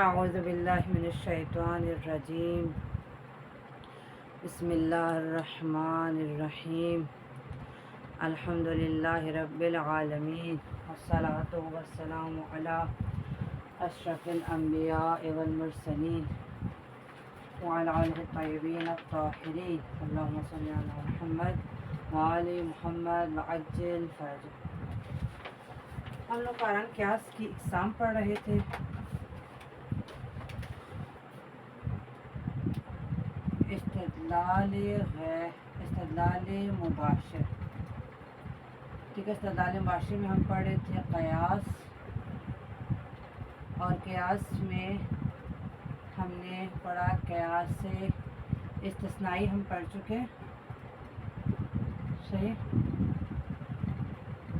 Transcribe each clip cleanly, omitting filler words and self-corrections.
اعوذ باللہ من الشیطان الرجیم بسم اللہ الرحمن الرحیم الحمد للہ رب العالمین والصلاة والسلام علی اشرف الانبیاء والمرسلین وعلی آلہ الطیبین الطاہرین اللہم صلی علی محمد وآل محمد وعجل فرجہ۔ ہم لوگ قرآن قیاس کی اقسام پڑھ رہے تھے۔ استدلال مباشر، ٹھیک ہے۔ استدلال مباشر میں ہم پڑھ رہے تھے قیاس، اور قیاس میں ہم نے پڑھا قیاس سے استثنائی ہم پڑھ چکے، صحیح،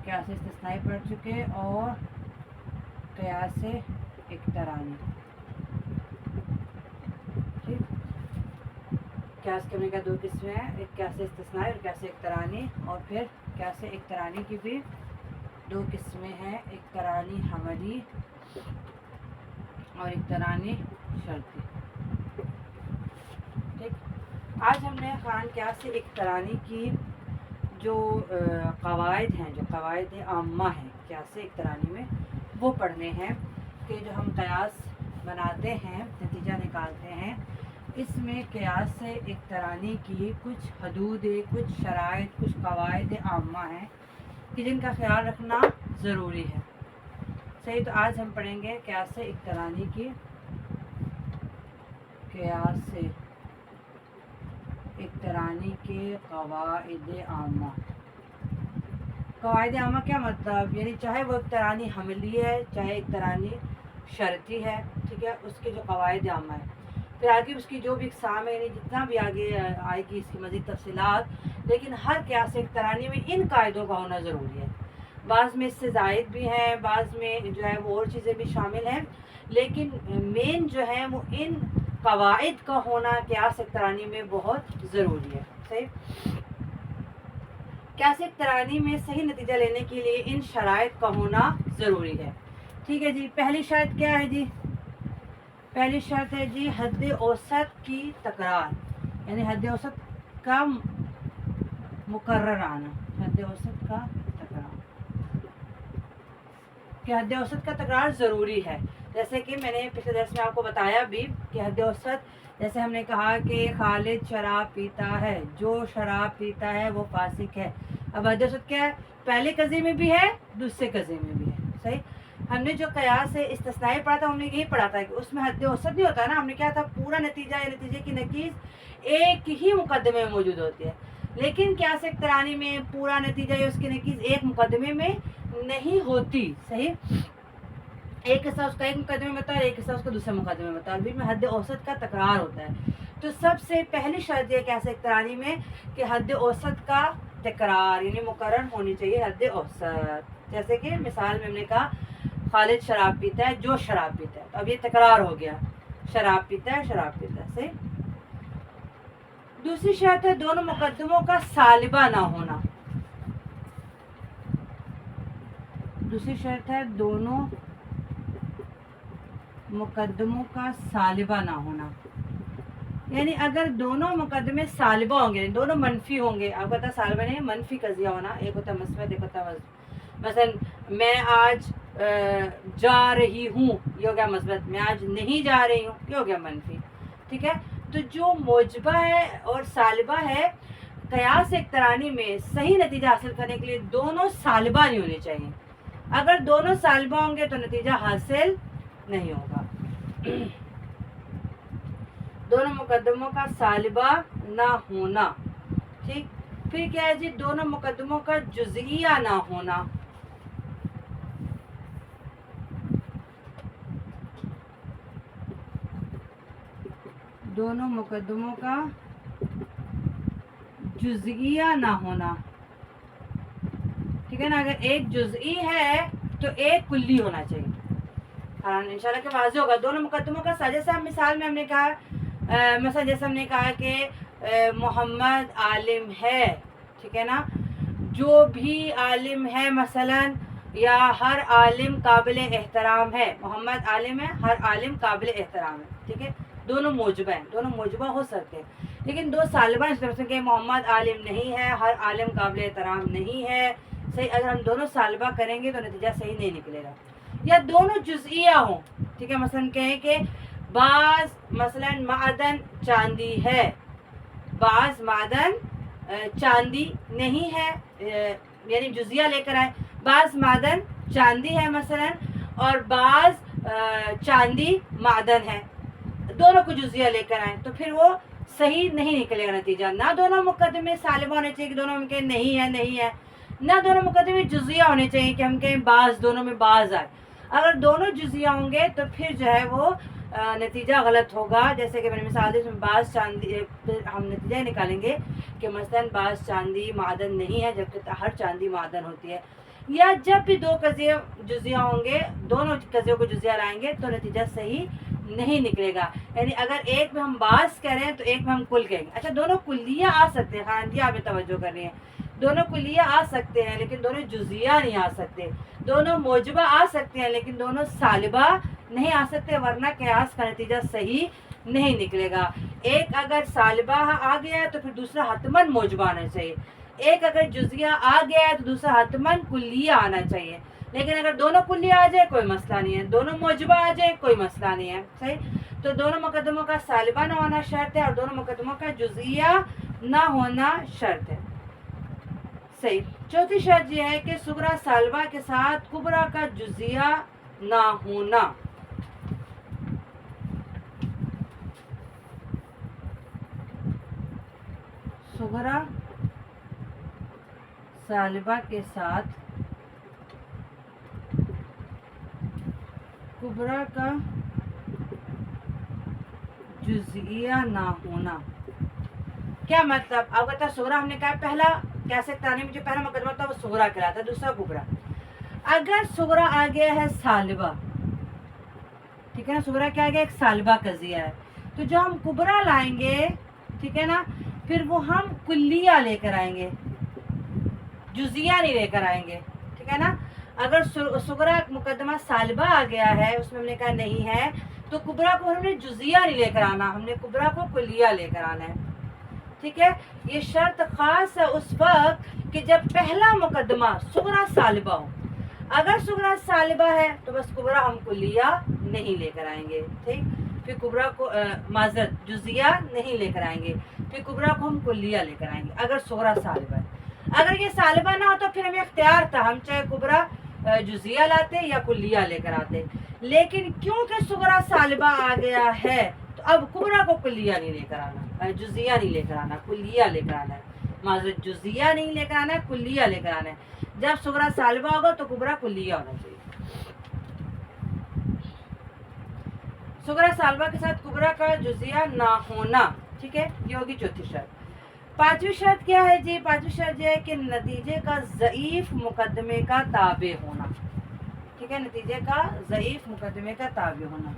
قیاس سے استثنائی پڑھ چکے، اور قیاس سے اقترانی، ٹھیک۔ قیاس کرنے کا دو قسمیں ہیں، ایک قیاس استثنائی اور قیاس اقترانی، اور پھر قیاس اقترانی کی بھی دو قسمیں ہیں، اقترانی حملی اور اقترانی شرطی، ٹھیک۔ آج ہم نے قرآن قیاس سے اقترانی کی جو قواعد ہیں، جو قواعد عامہ ہیں قیاس اقترانی میں، وہ پڑھنے ہیں کہ جو ہم قیاس بناتے ہیں، نتیجہ نکالتے ہیں، اس میں قیاس سے اقترانی کی کچھ حدود، کچھ شرائط، کچھ قواعد عامہ ہیں کہ جن کا خیال رکھنا ضروری ہے، صحیح۔ تو آج ہم پڑھیں گے قیاس سے اقترانی کی، قیاس سے اقترانی کے قواعد عامہ۔ قواعد عامہ کیا مطلب؟ یعنی چاہے وہ اقترانی حملی ہے، چاہے اقترانی شرطی ہے، ٹھیک ہے، اس کے جو قواعد عامہ ہے۔ پھر آگے اس کی جو بھی اقسام ہے، یعنی جتنا بھی آگے آئے گی اس کی مزید تفصیلات، لیکن ہر قیاس اقترانی میں ان قاعدوں کا ہونا ضروری ہے۔ بعض میں اس سے زائد بھی ہیں، بعض میں جو ہے وہ اور چیزیں بھی شامل ہیں، لیکن مین جو ہے وہ ان قواعد کا ہونا قیاس اقترانی میں بہت ضروری ہے، صحیح۔ قیاس اقترانی میں صحیح نتیجہ لینے کے لیے ان شرائط کا ہونا ضروری ہے، ٹھیک ہے جی۔ پہلی شرط کیا ہے جی؟ پہلی شرط ہے جی حد اوسط کی تکرار، یعنی حد اوسط کا مقرر آنا، حد اوسط کا تکرار، کہ حد اوسط کا تکرار ضروری ہے۔ جیسے کہ میں نے پچھلے درس میں آپ کو بتایا بھی کہ حد اوسط، جیسے ہم نے کہا کہ خالد شراب پیتا ہے، جو شراب پیتا ہے وہ فاسق ہے۔ اب حد اوسط کیا ہے؟ پہلے قضیے میں بھی ہے، دوسرے قضیے میں بھی ہے، صحیح۔ ہم نے جو قیاس سے استثنائی پڑھا تھا، ہم نے یہی پڑھا تھا کہ اس میں حد اوسط نہیں ہوتا نا، ہم نے کیا تھا، پورا نتیجہ یا نتیجے کی نقیض ایک ہی مقدمے میں موجود ہوتی ہے، لیکن قیاس اقترانی میں پورا نتیجہ یا اس کی نقیض ایک مقدمے میں نہیں ہوتی، صحیح۔ ایک حصہ اس کا ایک مقدمے میں ہوتا ہے، ایک حصہ اس کا دوسرے مقدمے میں ہوتا ہے، اور بیچ میں حد اوسط کا تکرار ہوتا ہے۔ تو سب سے پہلی شرط یہ قیاس اقترانی میں کہ حد اوسط کا تکرار، یعنی مقرر ہونی چاہیے حد اوسط۔ جیسے کہ مثال میں ہم نے کہا خالد شراب پیتا ہے، جو شراب پیتا ہے، تو اب یہ تکرار ہو گیا، شراب پیتا ہے، شراب پیتا ہے، صحیح۔ دوسری شرط ہے دونوں مقدموں کا سالبہ نہ ہونا۔ دوسری شرط ہے دونوں مقدموں کا سالبہ نہ ہونا، یعنی اگر دونوں مقدمے سالبہ ہوں گے، دونوں منفی ہوں گے، آپ پتا سالبہ نہیں منفی قضیہ ہونا، ایک ہوتا ہے مثبت، ایک ہوتا ہے مثبت۔ مثلا میں آج جا رہی ہوں، یہ ہو گیا مثبت، میں آج نہیں جا رہی ہوں، یہ ہو گیا منفی، ٹھیک ہے۔ تو جو موجبہ ہے اور سالبہ ہے، قیاس اقترانی میں صحیح نتیجہ حاصل کرنے کے لیے دونوں سالبہ نہیں ہونے چاہیے۔ اگر دونوں سالبہ ہوں گے تو نتیجہ حاصل نہیں ہوگا۔ دونوں مقدموں کا سالبہ نہ ہونا، ٹھیک۔ پھر کیا ہے جی؟ دونوں مقدموں کا جزئیہ نہ ہونا، دونوں مقدموں کا جزئیہ نہ ہونا، ٹھیک ہے نا۔ اگر ایک جزئی ہے تو ایک کلی ہونا چاہیے، ہاں انشاءاللہ کہ واضح ہوگا۔ دونوں مقدموں کا جیسے ہم مثال میں ہم نے کہا، مثلا جیسے ہم نے کہا کہ محمد عالم ہے، ٹھیک ہے نا، جو بھی عالم ہے، مثلا یا ہر عالم قابل احترام ہے، محمد عالم ہے، ہر عالم قابل احترام ہے، ٹھیک ہے، دونوں موجبہ ہیں، دونوں موجبہ ہو سکتے ہیں، لیکن دو سالبہ اس طرف سے کہ محمد عالم نہیں ہے، ہر عالم قابل احترام نہیں ہے، صحیح، اگر ہم دونوں سالبہ کریں گے تو نتیجہ صحیح نہیں نکلے گا، یا دونوں جزئیہ ہوں، ٹھیک ہے، مثلا کہیں کہ بعض مثلا معدن چاندی ہے، بعض معدن چاندی نہیں ہے، یعنی جزیہ لے کر آئے، بعض معدن چاندی ہے مثلا، اور بعض چاندی معدن ہے، دونوں کو جزیہ لے کر آئیں تو پھر وہ صحیح نہیں نکلے گا نتیجہ، نہ دونوں مقدمے سالبہ ہونے چاہیے کہ دونوں میں کہیں نہیں ہے، نہ دونوں مقدمے جزیہ ہونے چاہیے کہ ہم کہیں بعض، دونوں میں بعض آئے، اگر دونوں جزیہ ہوں گے تو پھر جو ہے وہ نتیجہ غلط ہوگا، جیسے کہ میں نے مثال دی، بعض چاندی، پھر ہم نتیجہ نکالیں گے کہ مثلا بعض چاندی معدن نہیں ہے جبکہ ہر چاندی معدن ہوتی ہے، یا جب بھی دو قضیے جزیہ ہوں گے، دونوں قضیوں کو جزیہ لائیں گے تو نتیجہ صحیح نہیں نکلے گا، یعنی اگر ایک میں ہم بعض کہہ رہے ہیں تو ایک میں ہم کل کہیں گے، اچھا دونوں کلیہ آ سکتے ہیں، خان جی آپ توجہ کر رہی ہیں، دونوں کلیہ آ سکتے ہیں لیکن دونوں جزیہ نہیں آ سکتے، دونوں موجبہ آ سکتے ہیں لیکن دونوں سالبہ نہیں آ سکتے، ورنہ قیاس کا نتیجہ صحیح نہیں نکلے گا، ایک اگر سالبہ آ گیا ہے تو پھر دوسرا حتماً موجبہ آنا چاہیے، ایک اگر جزیہ آ گیا ہے تو دوسرا حتماً کلیہ آنا چاہیے، لیکن اگر دونوں کلیہ آ جائے کوئی مسئلہ نہیں ہے، دونوں موجبہ آ جائے کوئی مسئلہ نہیں ہے، صحیح، تو دونوں مقدموں کا سالبہ نہ ہونا شرط ہے اور دونوں مقدموں کا جزیہ نہ ہونا شرط ہے، صحیح، چوتھی شرط یہ ہے کہ صغریٰ سالبہ کے ساتھ کبریٰ کا جزیہ نہ ہونا، صغریٰ سالبہ کے ساتھ کبریٰ کا جزیہ نہ ہونا، کیا مطلب؟ اب کہتا ہے صغریٰ، ہم نے کہا پہلا کیسے تانے میں جو پہلا مقدمہ تھا وہ صغریٰ کہلاتا ہے، دوسرا کبریٰ، اگر صغریٰ آ گیا ہے سالبہ، ٹھیک ہے نا، صغریٰ کیا آ گیا ایک سالبہ قضیہ ہے، تو جو ہم کبریٰ لائیں گے، ٹھیک ہے نا، پھر وہ ہم کلیہ لے کر آئیں گے، جزیہ نہیں لے کر آئیں گے، ٹھیک ہے نا، اگر صغریٰ مقدمہ سالبہ آ گیا ہے اس میں ہم نے کہا نہیں ہے تو کبریٰ کو ہم نے جزیہ نہیں لے کر آنا، ہم نے کبریٰ کو کلیہ لے کر آنا ہے، ٹھیک ہے، یہ شرط خاص ہے اس وقت کہ جب پہلا مقدمہ صغریٰ سالبہ ہو، اگر صغریٰ سالبہ ہے تو بس کبریٰ ہم کلیہ نہیں لے کر آئیں گے، ٹھیک، پھر کبریٰ کو معذرت جزیہ نہیں لے کر آئیں گے، پھر کبریٰ کو ہم کلیہ لے کر آئیں گے اگر صغریٰ سالبہ ہے، اگر یہ سالبہ نہ ہو تو پھر ہمیں اختیار تھا، ہم چاہے کبریٰ جزیہ لاتے یا کلیہ لے کر آتے، لیکن کیونکہ صغریٰ سالبہ آ گیا ہے تو اب کبریٰ کو کلیہ نہیں لے کر آنا، جزیہ نہیں لے کر آنا، کلیہ لے کر آنا ہے، معذرت جزیہ نہیں لے کر آنا ہے، کلیہ لے کر آنا ہے، جب صغریٰ سالبہ ہوگا تو کبریٰ کلیہ ہونا چاہیے، صغریٰ سالبہ کے ساتھ کبریٰ کا جزیہ نہ ہونا، ٹھیک ہے، یہ ہوگی چوتھی شرط، پانچویں شرط کیا ہے جی؟ پانچویں شرط یہ ہے کہ نتیجے کا ضعیف مقدمے کا تابع ہونا، ٹھیک ہے، نتیجے کا ضعیف مقدمے کا تابع ہونا،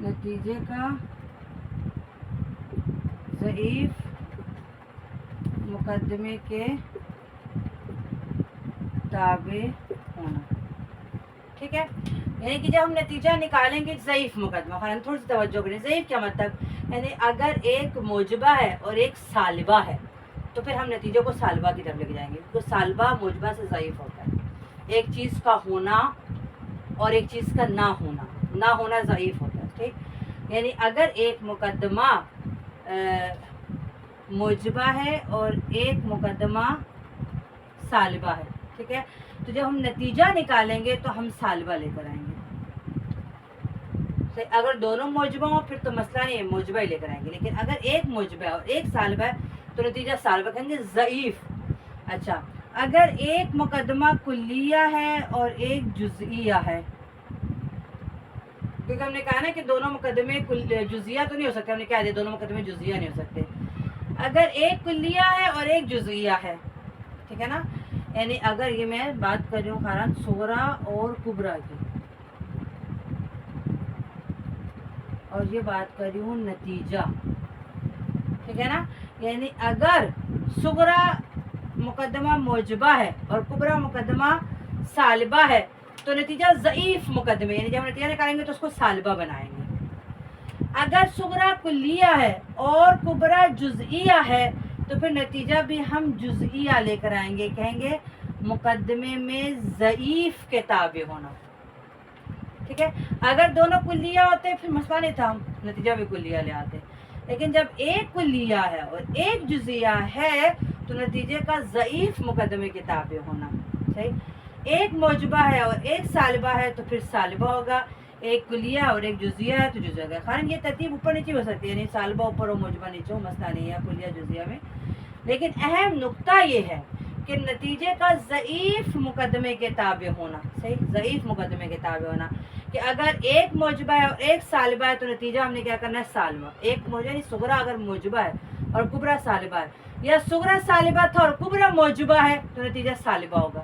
نتیجے کا ضعیف مقدمے کے تابع ہونا، ٹھیک ہے، یعنی کہ جب ہم نتیجہ نکالیں گے ضعیف مقدمہ، خالی تھوڑی سی توجہ کریں، ضعیف کیا مطلب، یعنی اگر ایک موجبہ ہے اور ایک سالبہ ہے تو پھر ہم نتیجے کو سالبہ کی طرف لے کے جائیں گے، کیونکہ سالبہ موجبہ سے ضعیف ہوتا ہے، ایک چیز کا ہونا اور ایک چیز کا نہ ہونا ضعیف ہوتا ہے، ٹھیک، یعنی اگر ایک مقدمہ موجبہ ہے اور ایک مقدمہ سالبہ ہے، ٹھیک ہے، تو جب ہم نتیجہ نکالیں گے تو ہم سالبہ لے کر آئیں گے، اگر دونوں موجبہ ہوں پھر تو مسئلہ نہیں ہے، موجبہ ہی لے کر آئیں گے، لیکن اگر ایک موجبہ ہے اور ایک سالبہ ہے تو نتیجہ سالبہ کہیں گے، ضعیف، اچھا، اگر ایک مقدمہ کلیہ ہے اور ایک جزئیہ ہے، کیونکہ ہم نے کہا نا کہ دونوں مقدمے جزیہ تو نہیں ہو سکتے، ہم نے کہا دیا دونوں مقدمے جزیہ نہیں ہو سکتے، اگر ایک کلیہ ہے اور ایک جزئیہ ہے، ٹھیک ہے نا، یعنی اگر یہ میں بات کر رہی ہوں خارن صغرا اور کبرا کی، اور یہ بات کر رہی ہوں نتیجہ، ٹھیک ہے نا، یعنی اگر صغرا مقدمہ موجبہ ہے اور کبرا مقدمہ سالبہ ہے تو نتیجہ ضعیف مقدمے، یعنی جب ہم نتیجہ نکالیں گے تو اس کو سالبہ بنائیں گے۔ اگر صغرا کلیہ ہے اور کبرا جزئیہ ہے تو پھر نتیجہ بھی ہم جزئیہ لے کر آئیں گے، کہیں گے مقدمے میں ضعیف کے تابع ہونا، ٹھیک ہے۔ اگر دونوں کلیہ ہوتے پھر مسئلہ نہیں تھا، ہم نتیجہ بھی کلیہ لے آتے، لیکن جب ایک کلیہ ہے اور ایک جزئیہ ہے تو نتیجے کا ضعیف مقدمے کے تابع ہونا، صحیح۔ ایک موجبہ ہے اور ایک سالبہ ہے تو پھر سالبہ ہوگا، ایک کلیہ اور ایک جزیہ ہے تو جزیہ ہوگا۔ خاص یہ ترتیب اوپر نیچے ہو سکتی ہے، یعنی سالبہ اوپر اور موجبہ نیچے ہو، مسئلہ نہیں ہے کلیہ جزیہ میں، لیکن اہم نقطہ یہ ہے کہ نتیجے کا ضعیف مقدمے کے تابع ہونا، صحیح، ضعیف مقدمے کے تابع ہونا، کہ اگر ایک موجبہ ہے اور ایک سالبہ ہے تو نتیجہ ہم نے کیا کرنا ہے سالبہ، ایک موجبہ یعنی صغرا اگر موجبہ ہے اور کبرا سالبہ ہے، یا صغرا سالبہ تھا اور کبرا موجبہ ہے تو نتیجہ سالبہ ہوگا،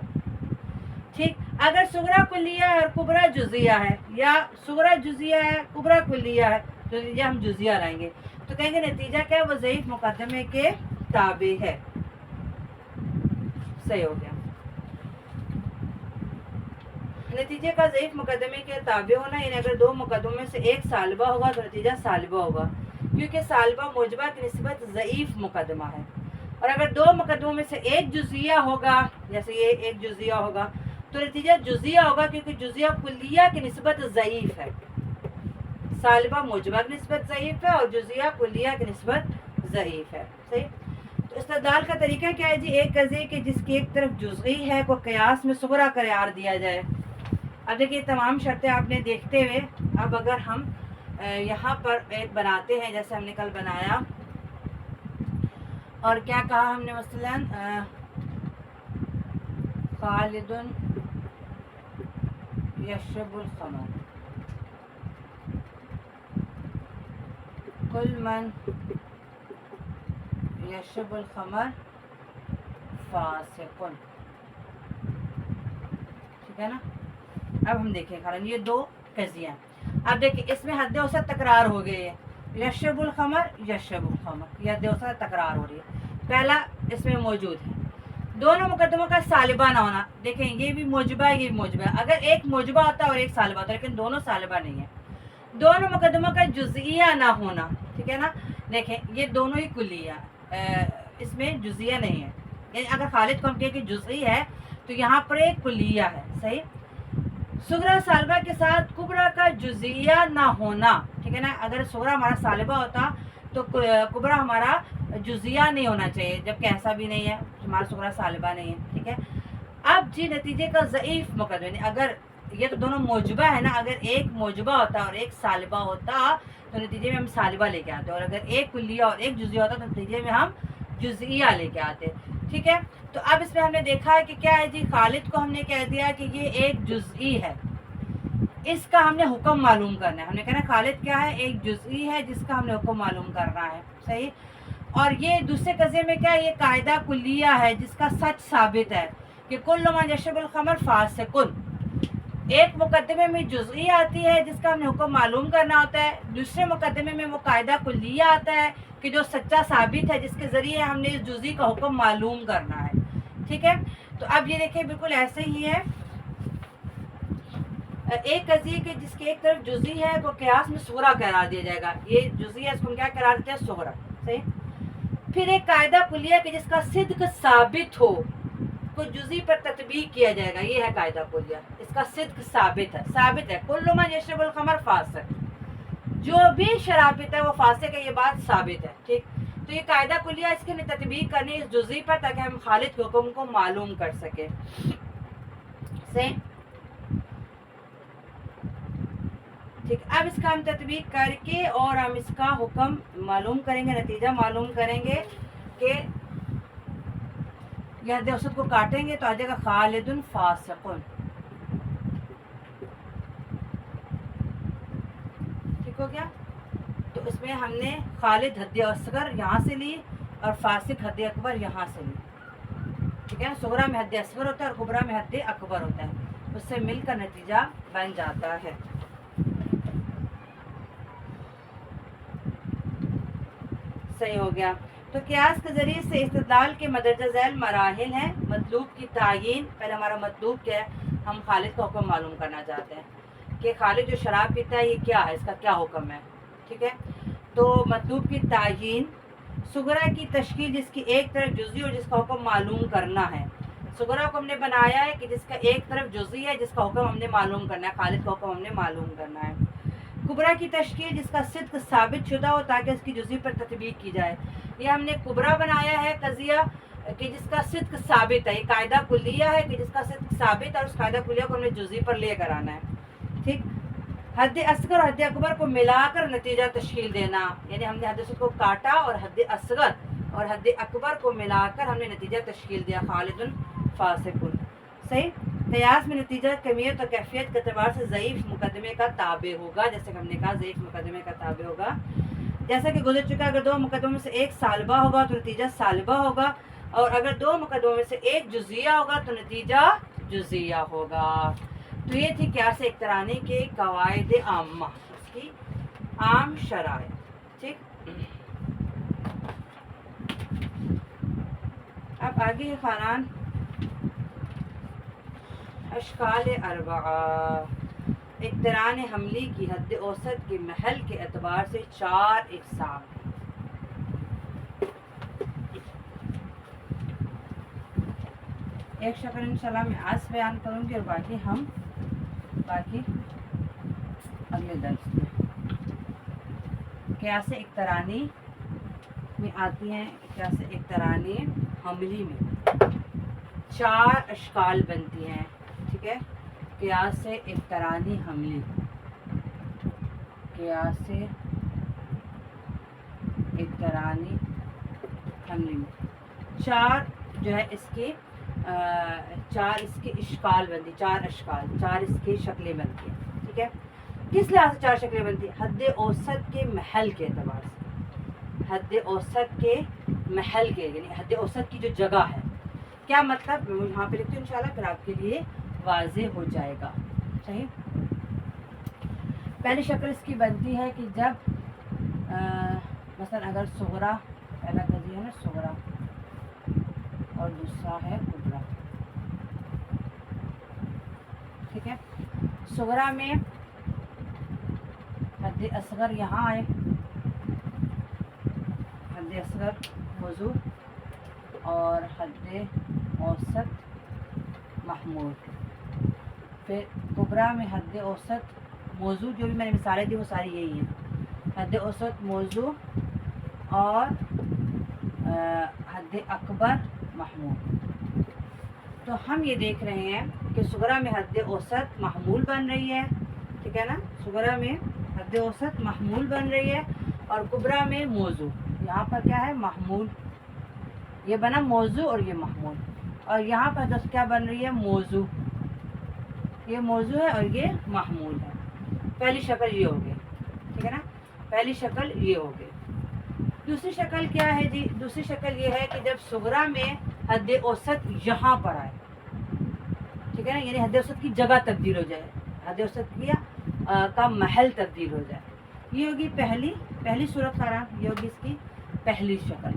ٹھیک۔ اگر صغرا کلیہ ہے اور کبرا جزیہ ہے، یا صغرا جزیہ ہے کبرا کلیہ ہے تو نتیجہ ہم جزیہ لائیں گے، تو کہیں گے نتیجہ کیا ہے وہ ضعیف مقدمے کے تابع ہے، صحیح ہو گیا۔ نتیجے کا ضعیف مقدمے کے تابع ہونا، یعنی اگر دو مقدموں میں سے ایک سالبہ ہوگا تو نتیجہ سالبہ ہوگا، کیونکہ سالبہ موجبہ کی نسبت ضعیف مقدمہ ہے، اور اگر دو مقدموں میں سے ایک جزیہ ہوگا، جیسے یہ ایک جزیہ ہوگا تو نتیجہ جزیہ ہوگا، کیونکہ جزیہ کلیہ کی نسبت ضعیف ہے، سالبہ موجبہ کی نسبت ضعیف ہے اور جزیہ کلیہ کی نسبت ضعیف ہے، صحیح۔ تو استدلال کا طریقہ کیا ہے جی، ایک قضیے کہ جس کی ایک طرف جزئی ہے کو قیاس میں صغرا قرار دیا جائے۔ اب دیکھیے تمام شرطیں آپ نے دیکھتے ہوئے، اب اگر ہم یہاں پر ایک بناتے ہیں جیسے ہم نے کل بنایا، اور کیا کہا ہم نے مثلاً خالد یشرب الخمر، کل من یشرب الخمر فاسق، ٹھیک ہے نا۔ اب ہم دیکھیں خالد یہ دو قضیہ، اب دیکھیں اس میں حد اوسط تکرار ہو گئی ہے، یشرب الخمر یشرب الخمر، یہ حد اوسط تکرار ہو رہی ہے، پہلا اس میں موجود ہے، دونوں مقدموں کا سالبہ نہ ہونا، دیکھیں یہ بھی موجبہ ہے یہ بھی موجبہ ہے، اگر ایک موجبہ ہوتا ہے اور ایک سالبہ ہوتا ہے لیکن دونوں سالبہ نہیں ہے، دونوں مقدموں کا جزئیہ نہ ہونا، ٹھیک ہے نا، دیکھیں یہ دونوں ہی کلیہ، اس میں جزئیہ نہیں ہے، یعنی اگر خالد کو ہم کہیں کہ جزئی ہے تو یہاں پر ایک کلیہ ہے، صحیح۔ صغرا سالبہ کے ساتھ کبرا کا جزئیہ نہ ہونا، ٹھیک ہے نا، اگر صغرا ہمارا سالبہ ہوتا تو کبرا ہمارا جزیہ نہیں ہونا چاہیے، جبکہ ایسا بھی نہیں ہے، ہمارا صغرا سالبہ نہیں ہے، ٹھیک ہے۔ اب جی نتیجے کا ضعیف مقدمہ، اگر یہ تو دونوں موجبہ ہے نا، اگر ایک موجبہ ہوتا اور ایک سالبہ ہوتا تو نتیجے میں ہم سالبہ لے کے آتے، اور اگر ایک کلیہ اور ایک جزیہ ہوتا تو نتیجے میں ہم جزئیہ لے کے آتے، ٹھیک ہے۔ تو اب اس میں ہم نے دیکھا ہے کہ کیا ہے جی، خالد کو ہم نے کہہ دیا کہ یہ ایک جزئی ہے، اس کا ہم نے حکم معلوم کرنا ہے، ہم نے کہنا خالد کیا ہے ایک جزئی ہے جس کا ہم نے حکم معلوم کرنا ہے، صحیح۔ اور یہ دوسرے قضیے میں کیا ہے، یہ قاعدہ کلیہ ہے جس کا سچ ثابت ہے کہ کل من یشرب الخمر فاسق، ایک مقدمے میں جزئی آتی ہے جس کا ہم نے حکم معلوم کرنا ہوتا ہے، دوسرے مقدمے میں وہ قاعدہ کلیہ آتا ہے کہ جو سچا ثابت ہے جس کے ذریعے ہم نے اس جزئی کا حکم معلوم کرنا ہے، ٹھیک ہے۔ تو اب یہ دیکھیں بالکل ایسے ہی ہے، ایک قضیے کے جس کی ایک طرف جزئی ہے وہ قیاس میں صغرا قرار دیا جائے گا، یہ جزئی ہے اس کو ہم کیا قرار دیتے ہیں صغرا، صحیح۔ پھر ایک قاعدہ کلیہ کہ جس کا صدق ثابت ہو کو جزئی پر تطبیق کیا جائے گا، یہ ہے قاعدہ کلیہ، اس کا صدق ثابت ہے، کل من یشرب الخمر فاسق، جو بھی شرابت ہے وہ فاسق ہے، یہ بات ثابت ہے، ٹھیک۔ تو یہ قاعدہ کلیہ اس کی تطبیق کرنی اس جزئی پر تاکہ ہم خالد کے حکم کو معلوم کر سکیں، صحیح، ٹھیک۔ اب اس کا ہم تطبیق کر کے اور ہم اس کا حکم معلوم کریں گے، نتیجہ معلوم کریں گے کہ یہ حد اوسط کو کاٹیں گے تو آ جائے گا خالد فاسق، ٹھیک ہو گیا۔ تو اس میں ہم نے خالد حد اصغر یہاں سے لی اور فاسق حد اکبر یہاں سے لی، ٹھیک ہے نا. صغرا میں حد اصغر ہوتا ہے اور کبرا میں حد اکبر ہوتا ہے. اس سے مل کر نتیجہ بن جاتا ہے. صحیح ہو گیا. تو قیاس کے ذریعے سے استدلال کے مدرجہ ذیل مراحل ہیں. مطلوب کی تعیین. پہلے ہمارا مطلوب کیا ہے؟ ہم خالد کا حکم معلوم کرنا چاہتے ہیں کہ خالد جو شراب پیتا ہے یہ کیا ہے، اس کا کیا حکم ہے. ٹھیک ہے. تو مطلوب کی تعیین. صغرا کی تشکیل جس کی ایک طرف جزئی اور جس کا حکم معلوم کرنا ہے. صغرا کو ہم نے بنایا ہے کہ جس کا ایک طرف جزئی ہے، جس کا حکم ہم نے معلوم کرنا ہے. خالد کا حکم ہم نے معلوم کرنا ہے. کبرا کی تشکیل جس کا صدق ثابت شدہ ہو تاکہ اس کی جزئی پر تطبیق کی جائے. یہ ہم نے کبرا بنایا ہے قضیہ کہ جس کا صدق ثابت ہے. یہ قاعدہ کلیہ ہے کہ جس کا صدق ثابت ہے اور اس قاعدہ کلیہ کو ہم نے جزئی پر لے کر آنا ہے. ٹھیک. حد اصغر اور حد اکبر کو ملا کر نتیجہ تشکیل دینا، یعنی ہم نے حد اصغر کو کاٹا اور حد اصغر اور حد اکبر کو ملا کر ہم نے نتیجہ تشکیل دیا. خالد فاسق. صحیح. قیاس میں نتیجہ کمیت اور کیفیت کے اعتبار سے ضعیف مقدمے کا تابع ہوگا. جیسے کہ ہم نے کہا ضعیف مقدمے کا تابع ہوگا. جیسا کہ گزر چکا، اگر دو مقدموں میں سے ایک سالبہ ہوگا تو نتیجہ سالبہ ہوگا، اور اگر دو مقدموں میں سے ایک جزیہ ہوگا تو نتیجہ جزیہ ہوگا. تو یہ تھی قیاس اقترانی کے قواعد عامہ، اس کی عام شرائط. ٹھیک. اب آگے ہے خانان اشکال اربعہ. اقتران حملی کی حد اوسط کے محل کے اعتبار سے 4 اقسام ہیں. ایک شکل انشاءاللہ میں آج بیان کروں گی اور باقی اگلے درس میں. قیاس اقترانی میں آتی ہیں. قیاس اقترانی حملی میں 4 اشکال بنتی ہیں. ٹھیک ہے. قیاس اقترانی حملی، قیاس اقترانی حملی میں 4 جو ہے اس کے 4 اس کے اشکال بنتی، 4 اشکال، 4 اس کی شکلیں بنتی ہیں. ٹھیک ہے. کس لحاظ سے 4 شکلیں بنتی ہیں؟ حد اوسط کے محل کے اعتبار سے. حد اوسط کے محل کے، یعنی حد اوسط کی جو جگہ ہے. کیا مطلب؟ میں یہاں پہ لکھتی ہوں انشاءاللہ، پھر آپ کے لیے واضح ہو جائے گا. صحیح. پہلی شکل اس کی بنتی ہے کہ جب مثلا اگر صغرا، پہلا قضیہ ہے نا صغرا اور دوسرا ہے کبرا. ٹھیک ہے. صغرا میں حد اصغر یہاں آئے، حد اصغر موضوع اور حد اوسط محمول. پھر کبرا میں حد اوسط موضوع، جو بھی میں نے مثالیں دی وہ ساری یہی ہیں. حد اوسط موضوع اور حد اکبر محمول. تو ہم یہ دیکھ رہے ہیں کہ صغرا میں حد اوسط محمول بن رہی ہے. ٹھیک ہے نا. صغرا میں حد اوسط محمول بن رہی ہے اور کبرا میں موضوع. یہاں پر کیا ہے؟ محمول. یہ بنا موضوع اور یہ محمول. اور یہاں پر حد کیا بن رہی ہے؟ موضوع. یہ موضوع ہے اور یہ محمول ہے. پہلی شکل یہ ہوگی. ٹھیک ہے نا. پہلی شکل یہ ہوگی. دوسری شکل کیا ہے جی؟ دوسری شکل یہ ہے کہ جب صغرا میں حد اوسط یہاں پر آئے. ٹھیک ہے نا. یعنی حد اوسط کی جگہ تبدیل ہو جائے، حد اوسط کا محل تبدیل ہو جائے. یہ ہوگی پہلی صورت خراب. یہ ہوگی اس کی پہلی شکل.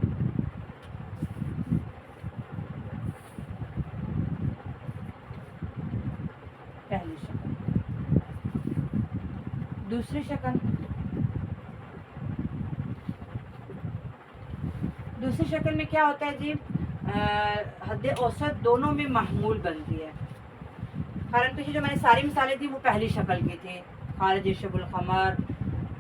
پہلی شکل. دوسری شکل. دوسری شکل میں کیا ہوتا ہے جی؟ حد اوسط دونوں میں محمول بنتی ہے. خارن پیچھے جو میں نے ساری مثالیں دی وہ پہلی شکل کی تھی. خالد یشرب الخمر،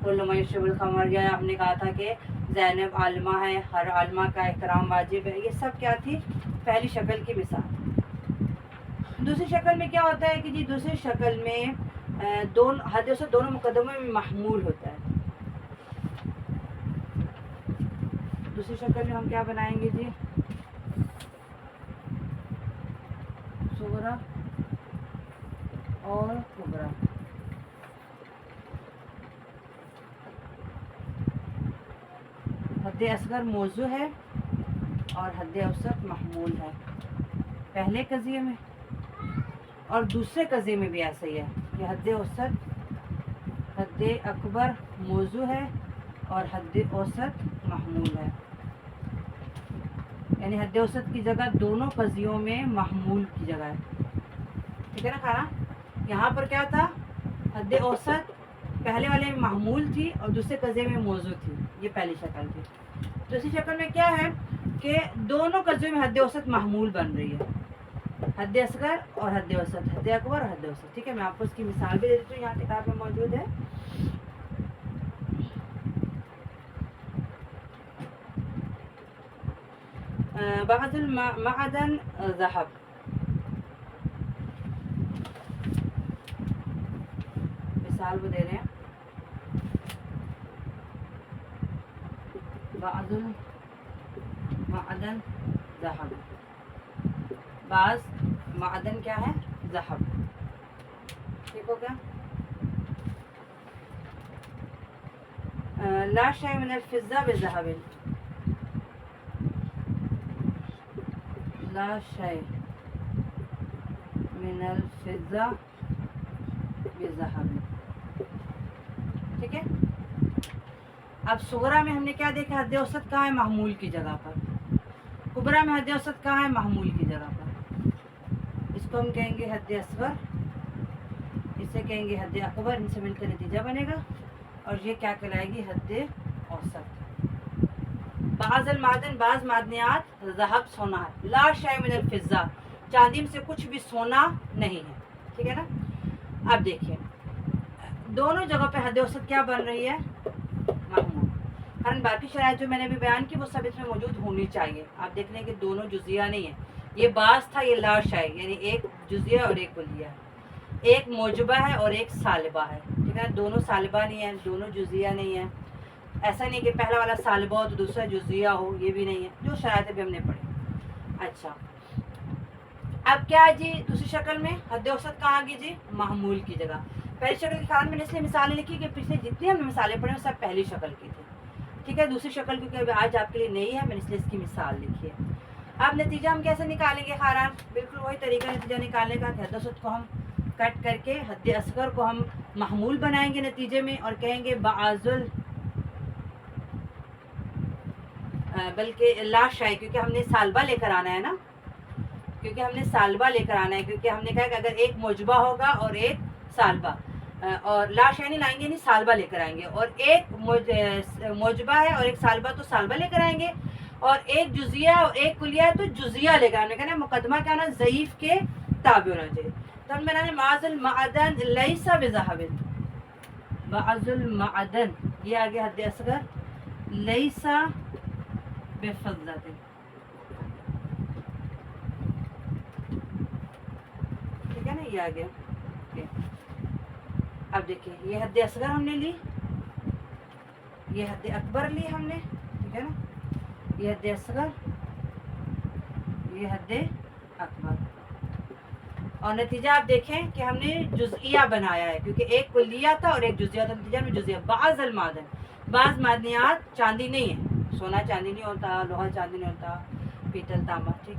کل من یشرب الخمر، یا ہم نے کہا تھا کہ زینب عالمہ ہے، ہر عالمہ کا احترام واجب ہے. یہ سب کیا تھی؟ پہلی شکل کی مثال. دوسری شکل میں کیا ہوتا ہے کہ جی دوسری شکل میں حد اوسط دونوں مقدموں میں محمول ہوتا ہے. دوسری شکل میں ہم کیا بنائیں گے جی؟ صغرا اور کبرا. حد اصغر موضوع ہے اور حد اوسط محمول ہے. پہلے قضیے میں، اور دوسرے قضیے میں بھی ایسا ہی ہے کہ حد اوسط حد اکبر موضوع ہے اور حد اوسط محمول ہے، یعنی حد اوسط کی جگہ دونوں قضیوں میں محمول کی جگہ ہے، ٹھیک ہے نا کھانا؟ یہاں پر کیا تھا؟ حد اوسط پہلے والے میں محمول تھی اور دوسرے قضیے میں موضوع تھی، یہ پہلی شکل تھی۔ دوسری شکل میں کیا ہے کہ دونوں قضیوں میں حد اوسط محمول بن رہی ہے، حد اصغر اور حد اوسط، حد اکبر اور حد اوسط، ٹھیک ہے؟ میں آپ کو اس کی مثال بھی دے دیتی ہوں، یہاں کتاب میں موجود ہے۔ بعض المعدن ذهب، مثال وہ دے رہے ہیں، بعض المعدن ذهب، بعض معدن کیا ہے؟ ذهب، ٹھیک ہو گیا؟ لا شيء من الفضة بذهب، لا شيء من الفضة بذهب، ٹھیک ہے؟ اب صغرا میں ہم نے کیا دیکھا؟ حد اوسط کہاں ہے؟ محمول کی جگہ پر۔ کبرا میں حد اوسط کہاں ہے؟ محمول کی جگہ پر۔ اس کو ہم کہیں گے حد اصغر، اسے کہیں گے حد اکبر، ان سے مل کر نتیجہ بنے گا، اور یہ کیا کہلائے گی؟ حد اوسط۔ بعض المعدن، بعض معدنیات، ذهب سونا ہے، لا شيء من الفضة چاندی میں سے کچھ بھی سونا نہیں ہے، ٹھیک ہے نا؟ اب دیکھیے دونوں جگہ پہ حد اوسط کیا بن رہی ہے؟ محمول۔ ہر باقی شرائط جو میں نے ابھی بیان کی وہ سب اس میں موجود ہونی چاہیے۔ آپ دیکھ لیں کہ دونوں جزیہ نہیں ہے، یہ بعض تھا، یہ لا شيء، یعنی ایک جزیہ اور ایک کلیہ، ایک موجبہ ہے اور ایک سالبہ ہے، ٹھیک ہے؟ دونوں سالبہ نہیں ہے، دونوں جزیہ نہیں ہے، ایسا نہیں کہ پہلا والا سالبہ ہو تو دوسرا جزیہ ہو، یہ بھی نہیں ہے، جو شرائط بھی ہم نے پڑھی۔ اچھا اب کیا ہے جی؟ دوسری شکل میں حد اوسط کہاں گی جی؟ محمول کی جگہ۔ پہلی شکل کے خیال میں نے اس لیے مثالیں لکھی کہ پچھلے جتنی ہم نے مثالیں پڑھی وہ سب پہلی شکل کی تھی، ٹھیک ہے؟ دوسری شکل کیونکہ ابھی آج آپ کے لیے نئی ہے، میں نے اس لیے اس کی مثال لکھی ہے۔ اب نتیجہ ہم کیسے نکالیں گے خاران؟ بالکل وہی طریقہ نتیجہ نکالنے کا کہ حد اوسط کو ہم کٹ کر کے حد اصغر کو ہم محمول بنائیں گے نتیجے میں، اور کہیں گے بعض بلکہ لا شيء، کیونکہ ہم نے سالبہ لے کر آنا ہے نا، کیونکہ ہم نے سالبہ لے کر آنا ہے، کیونکہ ہم نے کہا کہ اگر ایک موجبہ ہوگا اور ایک سالبہ، اور لا شيء نہیں لائیں گے، نہیں سالبہ لے کر آئیں گے، اور ایک موجبہ ہے اور ایک سالبہ تو سالبہ لے کر آئیں گے، اور ایک جزیہ اور ایک کلیہ ہے تو جزیہ لے کر آنے کا نا، مقدمہ کیا ہونا؟ ضعیف کے تابع ہونا چاہیے۔ تو ہم بنانے بعض المعدن ليس بذهب، بعض المعدن یہ آگے حد اصغر، ليس بفضة، ٹھیک ہے نا؟ یہ آگے اب دیکھیں یہ حد اصغر ہم نے لی، یہ حد اکبر لی ہم نے، ٹھیک ہے نا؟ یہ حد اصغر، یہ حد اکبر، اور نتیجہ آپ دیکھیں کہ ہم نے جزئیہ بنایا ہے، کیونکہ ایک کلیہ تھا اور ایک جزیہ تھا، نتیجہ میں جزیہ۔ بعض المعدن، بعض معدنیات چاندی نہیں ہے، سونا چاندی نہیں ہوتا، لوہا چاندی نہیں ہوتا، پیتل تانبا، ٹھیک؟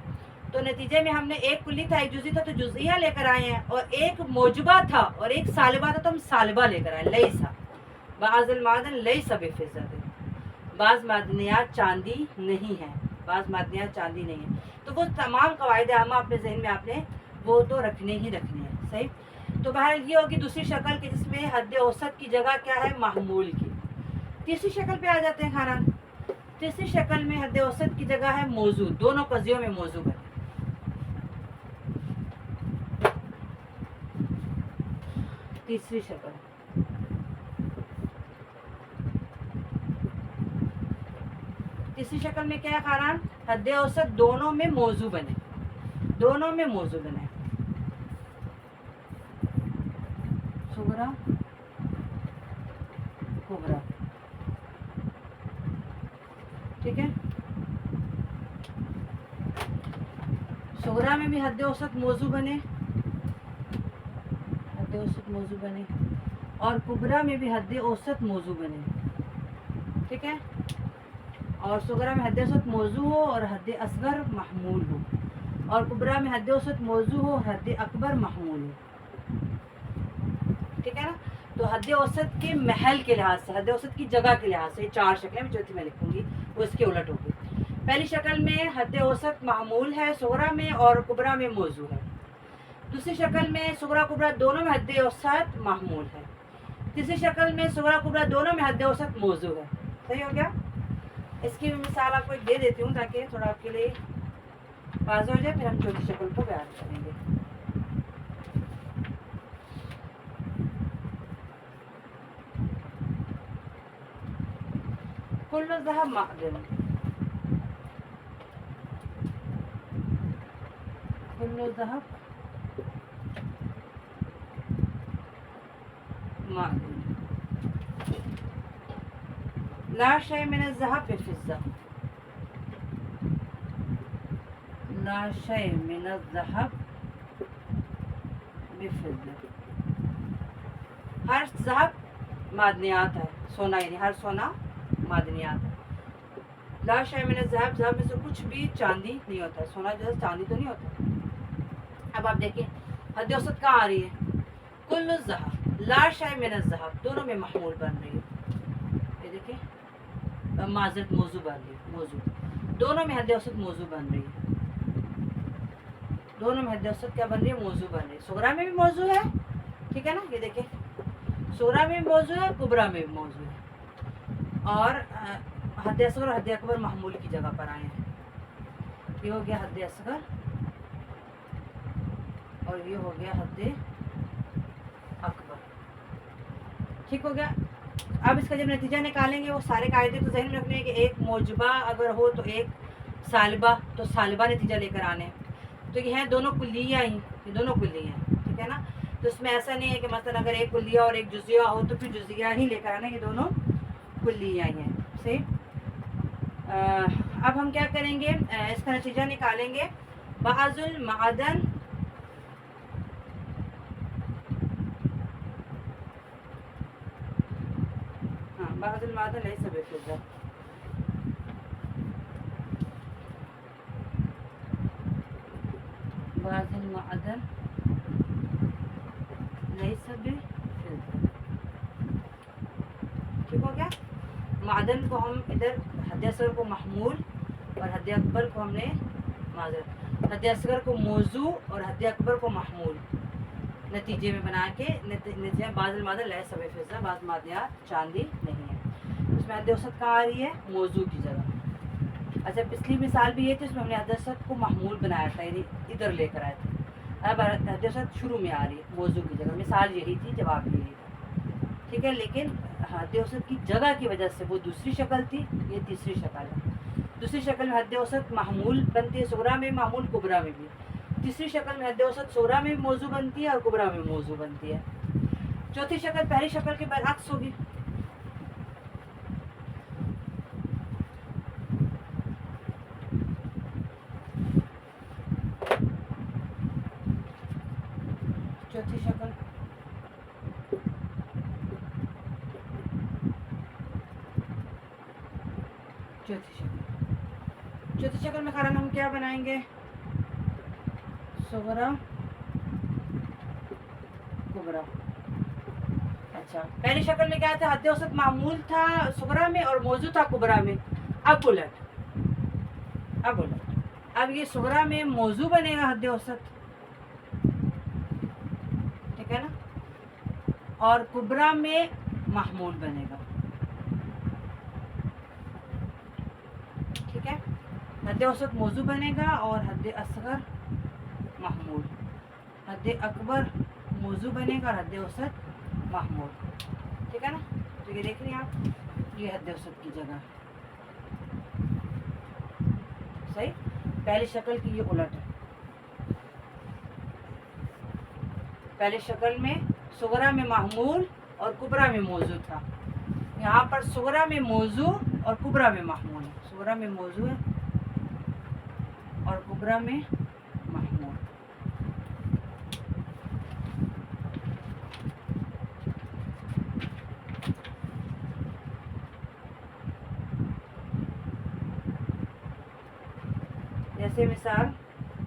تو نتیجے میں ہم نے ایک کلی تھا ایک جزئی تھا تو جزئیہ لے کر آئے ہیں، اور ایک موجبہ تھا اور ایک سالبہ تھا تو ہم سالبہ لے کر آئے، لیسا بعض المعدن لیسا بفضة، بعض معدنیات چاندی نہیں ہے، بعض معدنیات چاندی نہیں ہے۔ تو وہ تمام قواعد عامہ اپنے ذہن میں آپ نے وہ تو رکھنے ہی رکھنے ہیں، صحیح؟ تو بہرحال یہ ہوگی دوسری شکل کہ جس میں حد اوسط کی جگہ کیا ہے؟ محمول کی۔ تیسری شکل پہ آ جاتے ہیں خانہ۔ تیسری شکل میں حد اوسط کی جگہ ہے موضوع، دونوں قضیوں میں موضوع ہے۔ تیسری شکل میں کیا ہے خاران؟ حد اوسط دونوں میں موضوع بنے، دونوں میں موضوع بنے، صغرا کبرا، ٹھیک ہے؟ صغرا میں بھی حد اوسط موضوع بنے، حد اوسط موضوع بنے، اور کبرا میں بھی حد اوسط موضوع بنے، ٹھیک ہے؟ اور صغرا میں حد اوسط موضوع ہو اور حد اصغر محمول ہو، اور کبرا میں حد اوسط موضوع ہو، حد اکبر محمول ہو. ٹھیک ہے نا. تو حد اوسط کے محل کے لحاظ سے، حد اوسط کی جگہ کے لحاظ سے 4 شکلیں چوتھی میں لکھوں گی وہ اس کے الٹ ہوگی. پہلی شکل میں حد اوسط معمول ہے صغرا میں اور کبرا میں موضوع ہے. دوسری شکل میں صغرا کبرا دونوں میں حد اوسط معمول ہے. تیسری شکل میں صغرا کبرا دونوں میں حد اوسط موضوع ہے. صحیح ہو گیا. اس کی مثال آپ کو ایک دے دیتی ہوں تاکہ تھوڑا آپ کے لیے واضح ہو جائے، پھر ہم چوتھی شکل کو بیان کریں گے. کل الذهب معدن، كل الذهب معدن، لا شيء من الذهب بفضة، لا شيء من الذهب بفضة. ہر ذهب معدنیات ہے، سونا یعنی ہر سونا معدنیات ہے. لا شيء من الذهب، ذهب میں سے کچھ بھی چاندی نہیں ہوتا ہے. سونا جو ہے چاندی تو نہیں ہوتا. اب آپ دیکھیں حد اوسط کہاں آ رہی ہے؟ کل الذهب، لا شيء من الذهب دونوں میں محمول بن رہی ہے. یہ دیکھیں معذرت موضوع بن رہی ہے، موضوع دونوں میں حد اوسط موضوع بن رہی ہے. دونوں میں حد اوسط کیا بن رہی ہے؟ موضوع بن رہی ہے. صغرا میں بھی موضوع ہے، ٹھیک ہے نا. یہ دیکھیں صغرا میں بھی موضوع ہے، کبرا میں بھی موضوع ہے. اور حد اصغر اور حد اکبر محمول کی جگہ پر آئے ہیں. یہ ہو گیا حد اصغر اور یہ ہو گیا حد اکبر. ٹھیک ہو گیا. اب اس کا جب نتیجہ نکالیں گے وہ سارے قاعدے تو ذہن میں رکھنے ہیں کہ ایک موجبہ اگر ہو تو ایک سالبہ، تو سالبہ نتیجہ لے کر آنے. تو یہ ہیں دونوں کلیہ ہی، یہ دونوں کلیہ ہیں، ٹھیک ہے نا. تو اس میں ایسا نہیں ہے کہ مثلا اگر ایک کلیہ اور ایک جزیہ ہو تو پھر جزیہ ہی لے کر آنا. یہ دونوں کلیہ ہی ہیں. صحیح. اب ہم کیا کریں گے؟ اس کا نتیجہ نکالیں گے. بعض المعدن بعض المعدن ليس بفضة، بعض المعدن ليس بفضة. ٹھیک ہو گیا. معدن کو ہم ادھر حد اصغر کو محمول اور حد اکبر کو ہم نے معذرت حد اصغر کو موضوع اور حد اکبر کو محمول نتیجے میں بنا کے نتیجہ بعض المعدن ليس بفضة، بعض معدنیات چاندی نہیں ہے. اس میں حد اوسط کہاں آ رہی ہے؟ موضوع کی جگہ. اچھا پچھلی مثال بھی یہ تھی، اس میں ہم نے حد اوسط کو محمول بنایا تھا، یعنی ادھر لے کر آئے تھے. اب حد اوسط شروع میں آ رہی ہے موضوع کی جگہ. مثال یہی تھی، جواب یہی تھا. ٹھیک ہے. لیکن حد اوسط کی جگہ کی وجہ سے وہ دوسری شکل تھی، یہ تیسری شکل ہے. دوسری شکل میں حد اوسط محمول بنتی ہے، صغرا میں محمول، کبرا میں بھی. تیسری شکل میں حد اوسط صغرا میں موضوع بنتی ہے اور کبرا میں موضوع بنتی ہے. چوتھی شکل پہلی شکل کے برعکس ہوگی. چوتھی شکل چوتھی شکل میں خارن ہم کیا بنائیں گے؟ صغرا کبرا. اچھا پہلی شکل میں کیا تھا؟ حد اوسط معمول تھا صغرا میں اور موضوع تھا کبرا میں. اب الٹ اب یہ صغرا میں موضوع بنے گا حد اوسط، ٹھیک ہے نا، اور کبرا میں محمول بنے گا. ٹھیک ہے. حد اوسط موضوع بنے گا اور حد اصغر محمول. حد اکبر موضوع بنے گا اور حد اوسط محمول. ٹھیک ہے نا. تو یہ دیکھ رہے ہیں آپ، یہ حد اوسط کی جگہ. صحیح. پہلی شکل کی یہ الٹ ہے. پہلی شکل میں صغرا میں محمول اور کبرا میں موضوع تھا. یہاں پر صغرا میں موضوع اور کبرا میں محمول ہے. صغرا میں موضوع ہے اور کبرا میں محمول. جیسے مثال